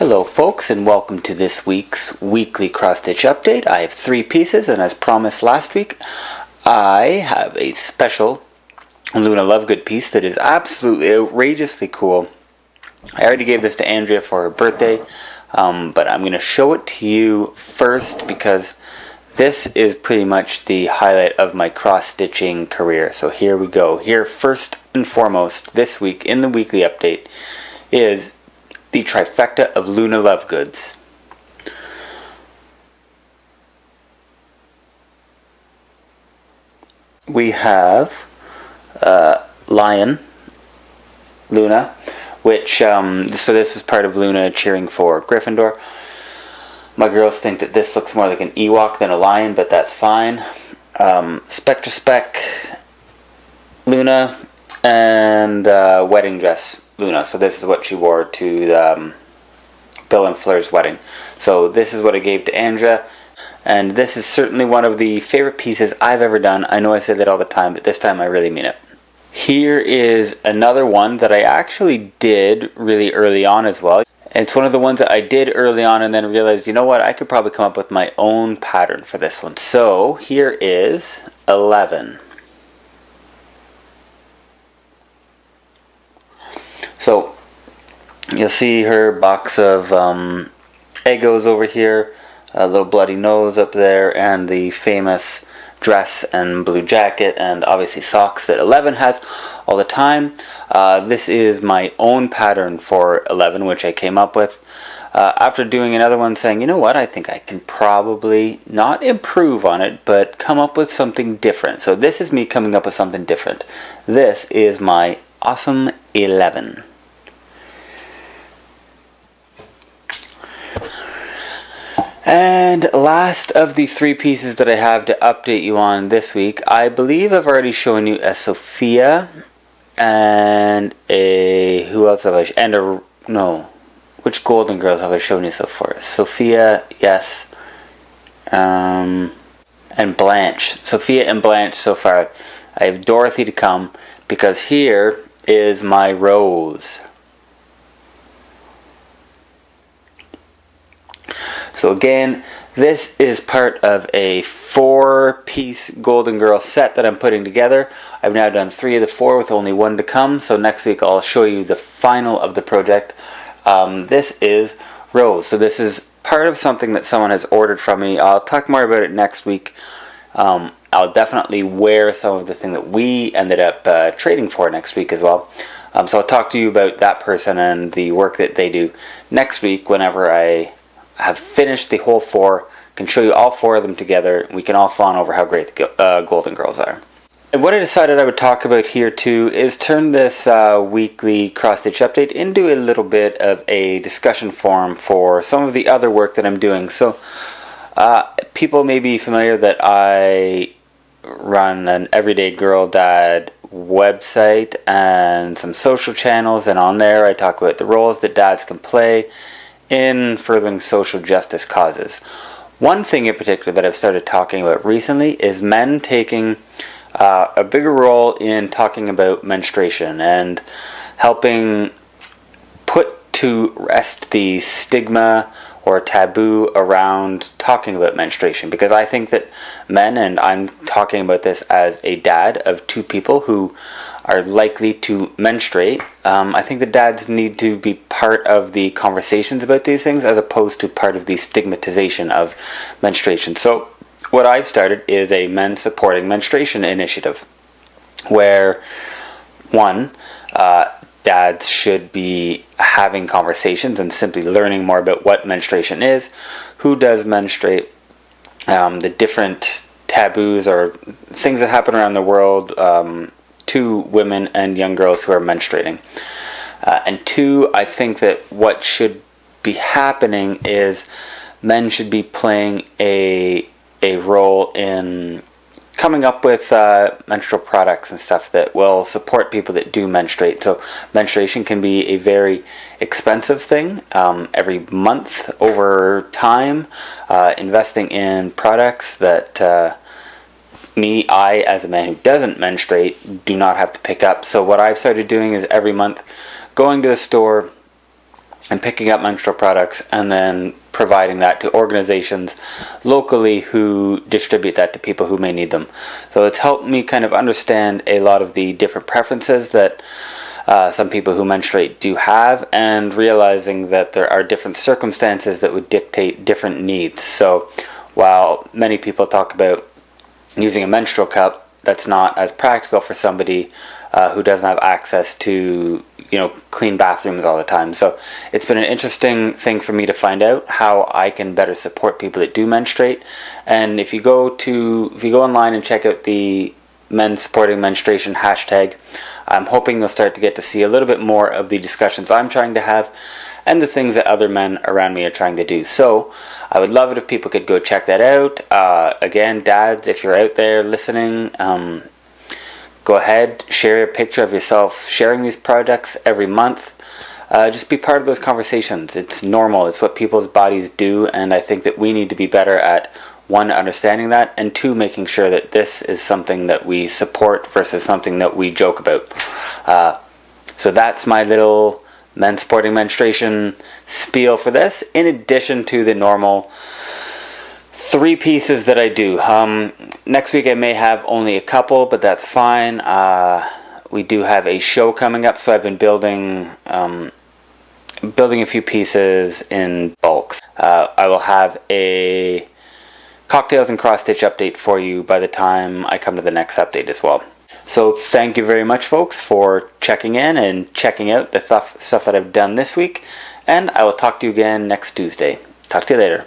Hello folks, and welcome to this week's weekly cross-stitch update. I have 3 pieces, and as promised last week, I have a special Luna Lovegood piece that is absolutely outrageously cool. I already gave this to Andrea for her birthday, but I'm going to show it to you first because this is pretty much the highlight of my cross-stitching career. So here we go. Here, first and foremost, this week in the weekly update is the trifecta of Luna Lovegoods. We have Lion, Luna, which, so this is part of Luna cheering for Gryffindor. My girls think that this looks more like an Ewok than a lion, but that's fine. Spectre Spec, Luna, and Wedding Dress Luna. So this is what she wore to Bill and Fleur's wedding. So this is what I gave to Andrea, and this is certainly one of the favorite pieces I've ever done. I know I say that all the time, but this time I really mean it. Here is another one that I actually did really early on as well. It's one of the ones that I did early on and then realized, you know what, I could probably come up with my own pattern for this one. So here is 11. So you'll see her box of Eggos over here, a little bloody nose up there, and the famous dress and blue jacket, and obviously socks that 11 has all the time. This is my own pattern for 11, which I came up with after doing another one, saying, you know what, I think I can probably not improve on it, but come up with something different. So this is me coming up with something different. This is my awesome 11. And last of the 3 pieces that I have to update you on this week, I believe I've already shown you a Sophia and a, who else have I, and a, no, which Golden Girls have I shown you so far? Sophia, yes, and Blanche. Sophia and Blanche so far. I have Dorothy to come, because here is my Rose. So again, this is part of a 4-piece Golden Girl set that I'm putting together. I've now done 3 of the 4 with only 1 to come. So next week I'll show you the final of the project. This is Rose. So this is part of something that someone has ordered from me. I'll talk more about it next week. I'll definitely wear some of the thing that we ended up trading for next week as well. So I'll talk to you about that person and the work that they do next week whenever I have finished the whole 4, can show you all 4 of them together. We can all fawn over how great the Golden Girls are. And what I decided I would talk about here too is turn this weekly cross-stitch update into a little bit of a discussion forum for some of the other work that I'm doing. So people may be familiar that I run an Everyday Girl Dad website and some social channels, and on there I talk about the roles that dads can play in furthering social justice causes. One thing in particular that I've started talking about recently is men taking a bigger role in talking about menstruation and helping put to rest the stigma or taboo around talking about menstruation, because I think that men, and I'm talking about this as a dad of 2 people who are likely to menstruate, I think the dads need to be part of the conversations about these things as opposed to part of the stigmatization of menstruation. So what I've started is a men supporting menstruation initiative where, one, dads should be having conversations and simply learning more about what menstruation is, who does menstruate, the different taboos or things that happen around the world to women and young girls who are menstruating. And 2, I think that what should be happening is men should be playing a role in coming up with menstrual products and stuff that will support people that do menstruate. So menstruation can be a very expensive thing. Every month over time, investing in products that I, as a man who doesn't menstruate, do not have to pick up. So what I've started doing is every month going to the store, and picking up menstrual products and then providing that to organizations locally who distribute that to people who may need them. So it's helped me kind of understand a lot of the different preferences that some people who menstruate do have, and realizing that there are different circumstances that would dictate different needs. So while many people talk about using a menstrual cup, that's not as practical for somebody who doesn't have access to clean bathrooms all the time. So it's been an interesting thing for me to find out how I can better support people that do menstruate. And if you go online and check out the Men Supporting Menstruation hashtag, I'm hoping you'll start to get to see a little bit more of the discussions I'm trying to have and the things that other men around me are trying to do. So I would love it if people could go check that out. Again, dads, if you're out there listening, go ahead, share a picture of yourself sharing these projects every month. Just be part of those conversations. It's normal. It's what people's bodies do, and I think that we need to be better at, one, understanding that, and two, making sure that this is something that we support versus something that we joke about. So that's my little Men Supporting Menstruation spiel for this, in addition to the normal 3 pieces that I do. Next week I may have only a couple, but that's fine. We do have a show coming up, so I've been building a few pieces in bulks. I will have a cocktails and cross stitch update for you by the time I come to the next update as well. So thank you very much, folks, for checking in and checking out the stuff that I've done this week, and I will talk to you again next Tuesday. Talk to you later.